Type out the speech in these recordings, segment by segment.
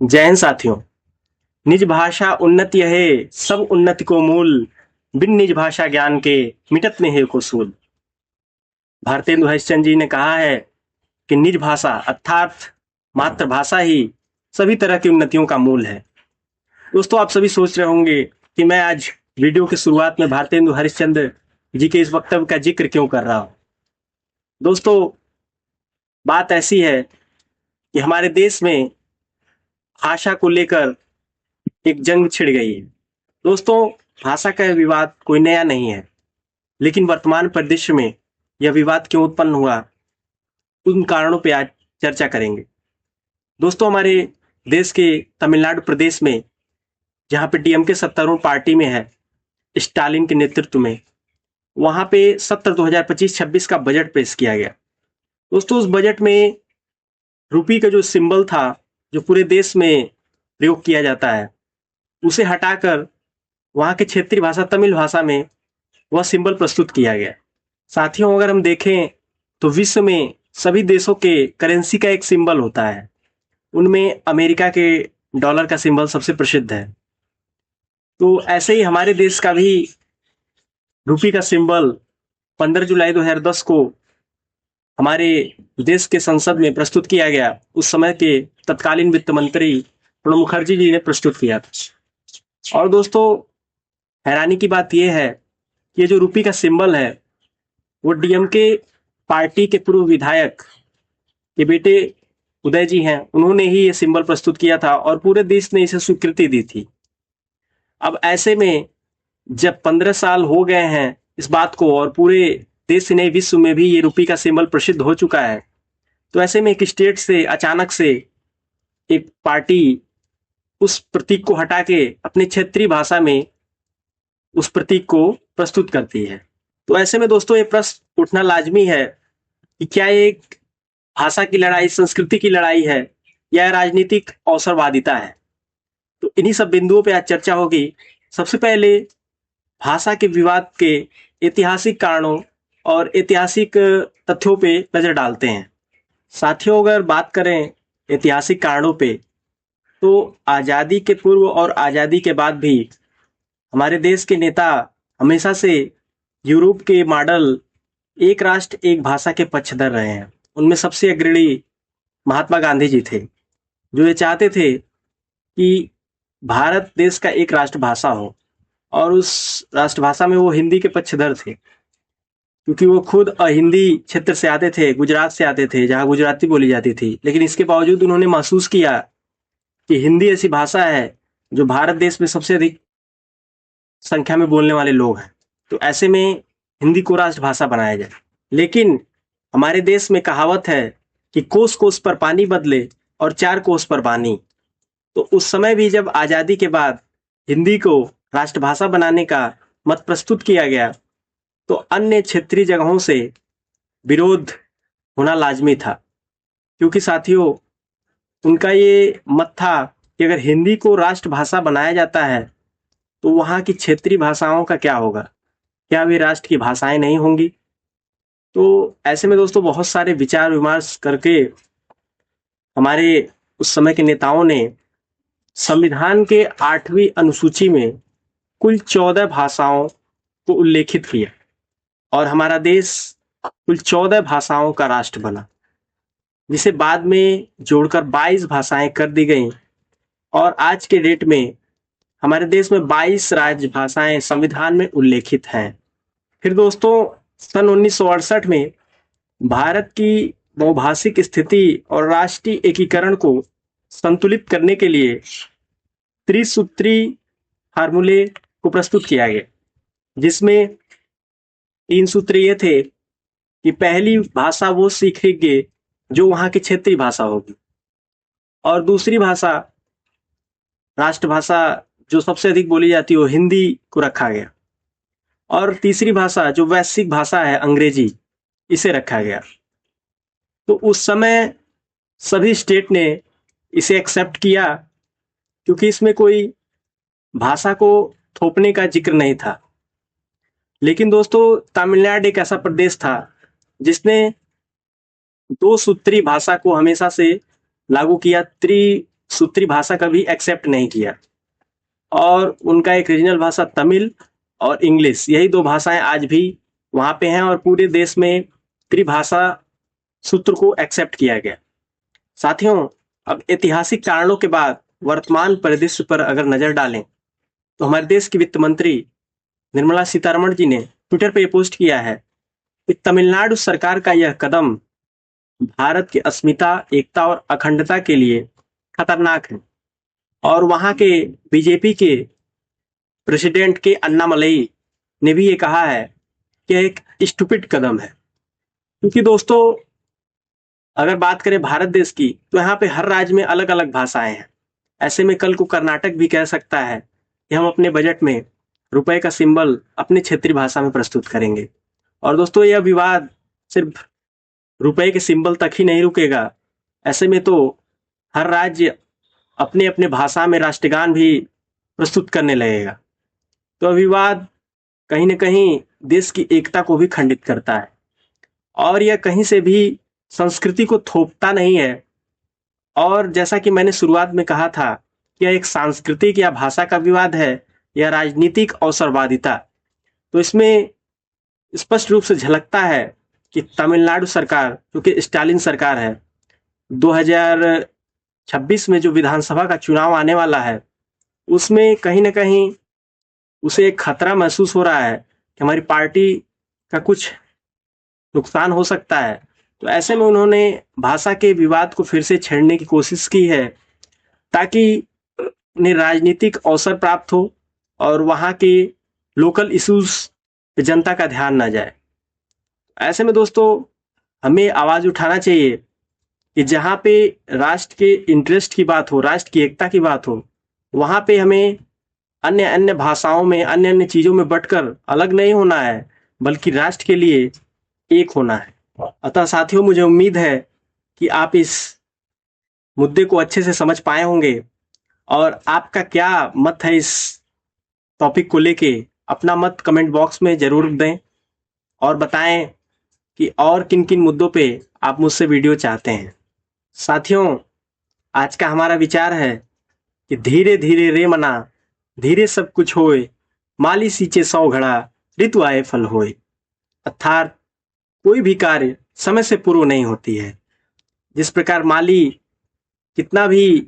जय हिंद साथियों। निज भाषा उन्नति है, सब उन्नति को मूल। बिन निज भाषा ज्ञान के मिटत नहीं को सूल। भारतेंदु हरिश्चंद्र जी ने कहा है कि निज भाषा अर्थात मातृभाषा ही सभी तरह की उन्नतियों का मूल है। दोस्तों, आप सभी सोच रहे होंगे कि मैं आज वीडियो की शुरुआत में भारतेंदु हरिश्चंद्र जी के इस वक्तव्य का जिक्र क्यों कर रहा हूं। दोस्तों, बात ऐसी है कि हमारे देश में भाषा को लेकर एक जंग छिड़ गई है। दोस्तों, भाषा का यह विवाद कोई नया नहीं है, लेकिन वर्तमान परिदृश्य में यह विवाद क्यों उत्पन्न हुआ, उन कारणों पे आज चर्चा करेंगे। दोस्तों, हमारे देश के तमिलनाडु प्रदेश में, जहाँ पे डीएमके सत्तारूढ़ पार्टी में है, स्टालिन के नेतृत्व में, वहाँ पे सत्र 2025-26 का बजट पेश किया गया। दोस्तों, उस बजट में रुपी का जो सिंबल था, जो पूरे देश में प्रयोग किया जाता है, उसे हटाकर वहाँ के क्षेत्रीय भाषा तमिल भाषा में वह सिंबल प्रस्तुत किया गया। साथियों, अगर हम देखें तो विश्व में सभी देशों के करेंसी का एक सिंबल होता है। उनमें अमेरिका के डॉलर का सिंबल सबसे प्रसिद्ध है। तो ऐसे ही हमारे देश का भी रुपी का सिंबल 15 जुलाई 2010 को हमारे देश के संसद में प्रस्तुत किया गया। उस समय के तत्कालीन वित्त मंत्री प्रणब मुखर्जी जी ने प्रस्तुत किया था। और दोस्तों, हैरानी की बात यह है कि ये जो रुपी का सिंबल है, वो डीएमके पार्टी के पूर्व विधायक के बेटे उदय जी हैं, उन्होंने ही ये सिंबल प्रस्तुत किया था और पूरे देश ने इसे स्वीकृति दी थी। अब ऐसे में जब 15 साल हो गए हैं इस बात को और पूरे देश ने विश्व में भी ये रुपी का सिंबल प्रसिद्ध हो चुका है, तो ऐसे में एक स्टेट से अचानक से एक पार्टी उस प्रतीक को हटा के अपने क्षेत्रीय भाषा में उस प्रतीक को प्रस्तुत करती है। तो ऐसे में दोस्तों, ये प्रश्न उठना लाजमी है कि क्या ये एक भाषा की लड़ाई, संस्कृति की लड़ाई है या राजनीतिक अवसरवादिता है। तो इन्हीं सब बिंदुओं पे आज चर्चा होगी। सबसे पहले भाषा के विवाद के ऐतिहासिक कारणों और ऐतिहासिक तथ्यों पे नजर डालते हैं। साथियों, अगर बात करें ऐतिहासिक कारणों पे, तो आज़ादी के पूर्व और आज़ादी के बाद भी हमारे देश के नेता हमेशा से यूरोप के मॉडल एक राष्ट्र एक भाषा के पक्षधर रहे हैं। उनमें सबसे अग्रणी महात्मा गांधी जी थे, जो ये चाहते थे कि भारत देश का एक राष्ट्रभाषा हो, और उस राष्ट्रभाषा में वो हिंदी के पक्षधर थे, क्योंकि वो खुद हिंदी क्षेत्र से आते थे, गुजरात से आते थे, जहाँ गुजराती बोली जाती थी। लेकिन इसके बावजूद उन्होंने महसूस किया कि हिंदी ऐसी भाषा है जो भारत देश में सबसे अधिक संख्या में बोलने वाले लोग हैं, तो ऐसे में हिंदी को राष्ट्रभाषा बनाया जाए। लेकिन हमारे देश में कहावत है कि कोस कोस पर पानी बदले और चार कोस पर बानी। तो उस समय भी जब आज़ादी के बाद हिंदी को राष्ट्रभाषा बनाने का मत प्रस्तुत किया गया, तो अन्य क्षेत्रीय जगहों से विरोध होना लाजमी था, क्योंकि साथियों, उनका ये मत था कि अगर हिंदी को राष्ट्रभाषा बनाया जाता है तो वहाँ की क्षेत्रीय भाषाओं का क्या होगा, क्या वे राष्ट्र की भाषाएं नहीं होंगी। तो ऐसे में दोस्तों, बहुत सारे विचार विमर्श करके हमारे उस समय के नेताओं ने संविधान के 8वीं अनुसूची में कुल 14 भाषाओं को उल्लेखित किया और हमारा देश कुल 14 भाषाओं का राष्ट्र बना, जिसे बाद में जोड़कर 22 भाषाएं कर दी गईं। और आज के डेट में हमारे देश में 22 राजभाषाएं संविधान में उल्लेखित हैं। फिर दोस्तों, सन 1968 में भारत की बहुभाषिक स्थिति और राष्ट्रीय एकीकरण को संतुलित करने के लिए त्रिसूत्री फार्मूले को प्रस्तुत किया गया, जिसमें 3 सूत्र ये थे कि पहली भाषा वो सीखेंगे जो वहाँ की क्षेत्रीय भाषा होगी, और दूसरी भाषा, राष्ट्रभाषा जो सबसे अधिक बोली जाती है, वो हिंदी को रखा गया, और तीसरी भाषा जो वैश्विक भाषा है, अंग्रेजी, इसे रखा गया। तो उस समय सभी स्टेट ने इसे एक्सेप्ट किया, क्योंकि इसमें कोई भाषा को थोपने का जिक्र नहीं था। लेकिन दोस्तों, तमिलनाडु एक ऐसा प्रदेश था जिसने 2 सूत्री भाषा को हमेशा से लागू किया, सूत्री भाषा कभी एक्सेप्ट नहीं किया, और उनका एक रीजनल भाषा तमिल और इंग्लिश, यही दो भाषाएं आज भी वहां पे हैं, और पूरे देश में त्रिभाषा सूत्र को एक्सेप्ट किया गया। साथियों, अब ऐतिहासिक कारणों के बाद वर्तमान परिदृश्य पर अगर नजर डालें तो हमारे देश की वित्त मंत्री निर्मला सीतारमण जी ने ट्विटर पर यह पोस्ट किया है कि तमिलनाडु सरकार का यह कदम भारत की अस्मिता, एकता और अखंडता के लिए खतरनाक है। और वहां के बीजेपी के प्रेसिडेंट के अन्नामलई ने भी ये कहा है कि यह एक स्टूपिड कदम है। क्योंकि दोस्तों, अगर बात करें भारत देश की, तो यहाँ पे हर राज्य में अलग अलग भाषाएं हैं। ऐसे में कल को कर्नाटक भी कह सकता है कि हम अपने बजट में रुपए का सिंबल अपनी क्षेत्रीय भाषा में प्रस्तुत करेंगे। और दोस्तों, यह विवाद सिर्फ रुपए के सिंबल तक ही नहीं रुकेगा। ऐसे में तो हर राज्य अपने अपने भाषा में राष्ट्रगान भी प्रस्तुत करने लगेगा। तो विवाद कहीं न कहीं देश की एकता को भी खंडित करता है, और यह कहीं से भी संस्कृति को थोपता नहीं है। और जैसा कि मैंने शुरुआत में कहा था कि यह एक सांस्कृतिक या भाषा का विवाद है या राजनीतिक अवसरवादिता, तो इसमें स्पष्ट रूप से झलकता है कि तमिलनाडु सरकार, जो कि स्टालिन सरकार है, 2026 में जो विधानसभा का चुनाव आने वाला है, उसमें कहीं ना कहीं उसे एक खतरा महसूस हो रहा है कि हमारी पार्टी का कुछ नुकसान हो सकता है। तो ऐसे में उन्होंने भाषा के विवाद को फिर से छेड़ने की कोशिश की है, ताकि उन्हें राजनीतिक अवसर प्राप्त हो और वहाँ के लोकल इश्यूज पे जनता का ध्यान ना जाए। ऐसे में दोस्तों, हमें आवाज उठाना चाहिए कि जहाँ पे राष्ट्र के इंटरेस्ट की बात हो, राष्ट्र की एकता की बात हो, वहाँ पे हमें अन्य अन्य भाषाओं में, अन्य अन्य चीजों में बंटकर अलग नहीं होना है, बल्कि राष्ट्र के लिए एक होना है। अतः साथियों, मुझे उम्मीद है कि आप इस मुद्दे को अच्छे से समझ पाए होंगे, और आपका क्या मत है इस टॉपिक को लेके, अपना मत कमेंट बॉक्स में जरूर दें और बताएं कि और किन किन मुद्दों पे आप मुझसे वीडियो चाहते हैं। साथियों, आज का हमारा विचार है कि धीरे धीरे रे मना, धीरे सब कुछ होए, माली सींचे 100 घड़ा, ऋतु आए फल होए। अर्थात कोई भी कार्य समय से पूर्व नहीं होती है। जिस प्रकार माली कितना भी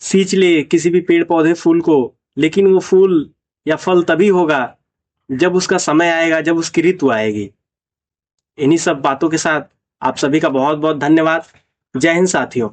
सींच ले किसी भी पेड़ पौधे फूल को, लेकिन वो फूल या फल तभी होगा जब उसका समय आएगा, जब उसकी ऋतु आएगी। इन्हीं सब बातों के साथ आप सभी का बहुत बहुत धन्यवाद। जय हिंद साथियों।